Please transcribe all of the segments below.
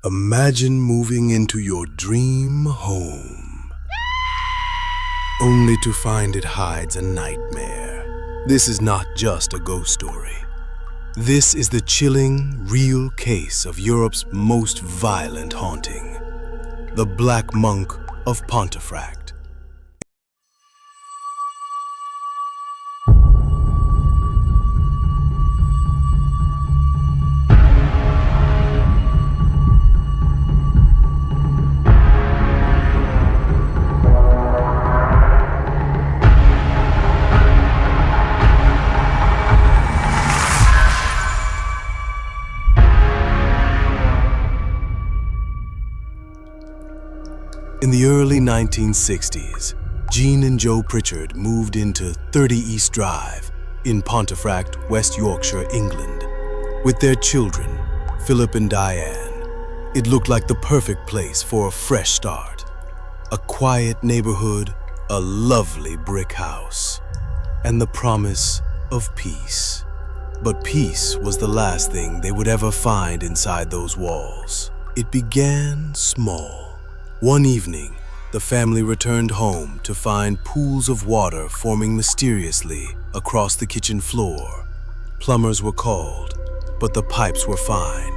Imagine moving into your dream home, only to find it hides a nightmare. This is not just a ghost story. This is the chilling, real case of Europe's most violent haunting, the Black Monk of Pontefract. In the early 1960s, Jean and Joe Pritchard moved into 30 East Drive in Pontefract, West Yorkshire, England, with their children, Philip and Diane. It looked like the perfect place for a fresh start. A quiet neighborhood, a lovely brick house, and the promise of peace. But peace was the last thing they would ever find inside those walls. It began small. One evening, the family returned home to find pools of water forming mysteriously across the kitchen floor. Plumbers were called, but the pipes were fine.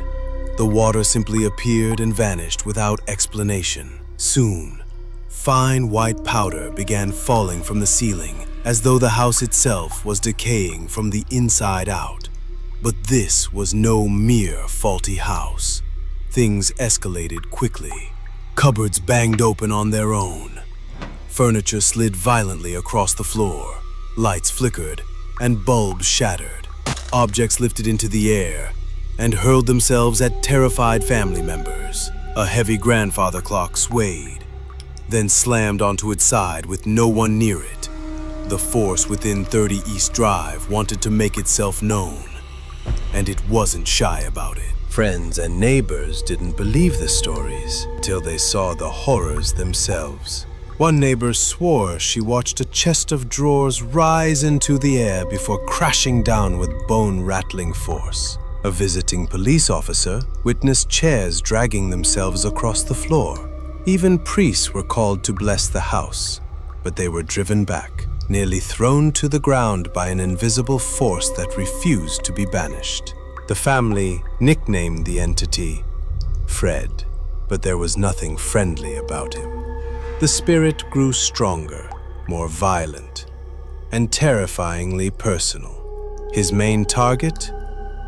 The water simply appeared and vanished without explanation. Soon, fine white powder began falling from the ceiling, as though the house itself was decaying from the inside out. But this was no mere faulty house. Things escalated quickly. Cupboards banged open on their own. Furniture slid violently across the floor. Lights flickered and bulbs shattered. Objects lifted into the air and hurled themselves at terrified family members. A heavy grandfather clock swayed, then slammed onto its side with no one near it. The force within 30 East Drive wanted to make itself known, and it wasn't shy about it. Friends and neighbors didn't believe the stories till they saw the horrors themselves. One neighbor swore she watched a chest of drawers rise into the air before crashing down with bone-rattling force. A visiting police officer witnessed chairs dragging themselves across the floor. Even priests were called to bless the house, but they were driven back, nearly thrown to the ground by an invisible force that refused to be banished. The family nicknamed the entity Fred, but there was nothing friendly about him. The spirit grew stronger, more violent, and terrifyingly personal. His main target?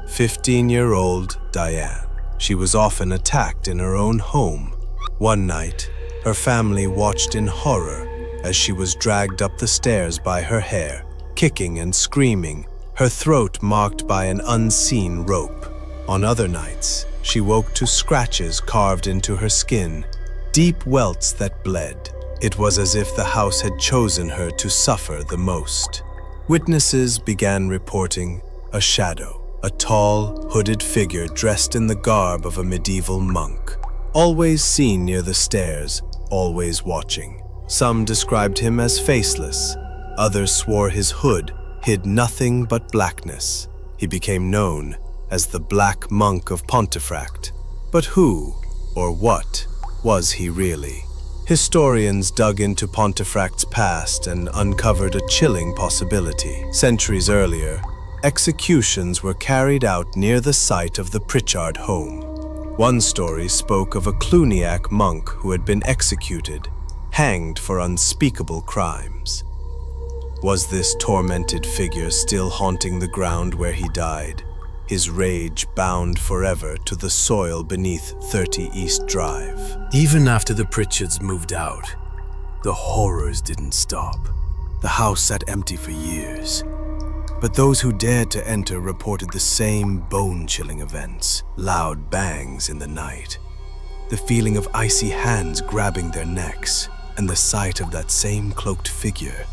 15-year-old Diane. She was often attacked in her own home. One night, her family watched in horror as she was dragged up the stairs by her hair, kicking and screaming, her throat marked by an unseen rope. On other nights, she woke to scratches carved into her skin, deep welts that bled. It was as if the house had chosen her to suffer the most. Witnesses began reporting a shadow, a tall, hooded figure dressed in the garb of a medieval monk, always seen near the stairs, always watching. Some described him as faceless, others swore his hood hid nothing but blackness. He became known as the Black Monk of Pontefract. But who, or what, was he really? Historians dug into Pontefract's past and uncovered a chilling possibility. Centuries earlier, executions were carried out near the site of the Pritchard home. One story spoke of a Cluniac monk who had been executed, hanged for unspeakable crimes. Was this tormented figure still haunting the ground where he died, his rage bound forever to the soil beneath 30 East Drive? Even after the Pritchards moved out, the horrors didn't stop. The house sat empty for years. But those who dared to enter reported the same bone-chilling events, loud bangs in the night, the feeling of icy hands grabbing their necks, and the sight of that same cloaked figure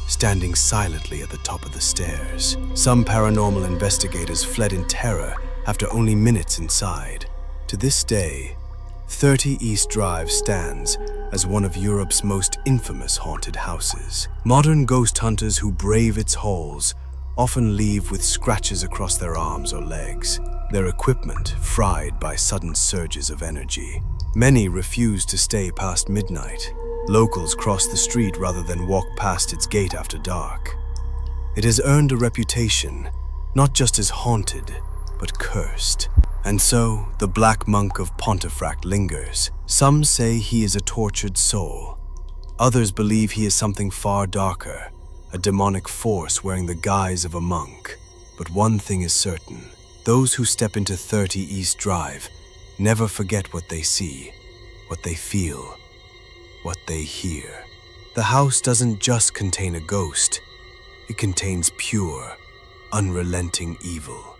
standing silently at the top of the stairs. Some paranormal investigators fled in terror after only minutes inside. To this day, 30 East Drive stands as one of Europe's most infamous haunted houses. Modern ghost hunters who brave its halls often leave with scratches across their arms or legs, their equipment fried by sudden surges of energy. Many refuse to stay past midnight. Locals cross the street rather than walk past its gate after dark. It has earned a reputation, not just as haunted, but cursed. And so, the Black Monk of Pontefract lingers. Some say he is a tortured soul. Others believe he is something far darker, a demonic force wearing the guise of a monk. But one thing is certain. Those who step into 30 East Drive never forget what they see, what they feel, what they hear. The house doesn't just contain a ghost. It contains pure, unrelenting evil.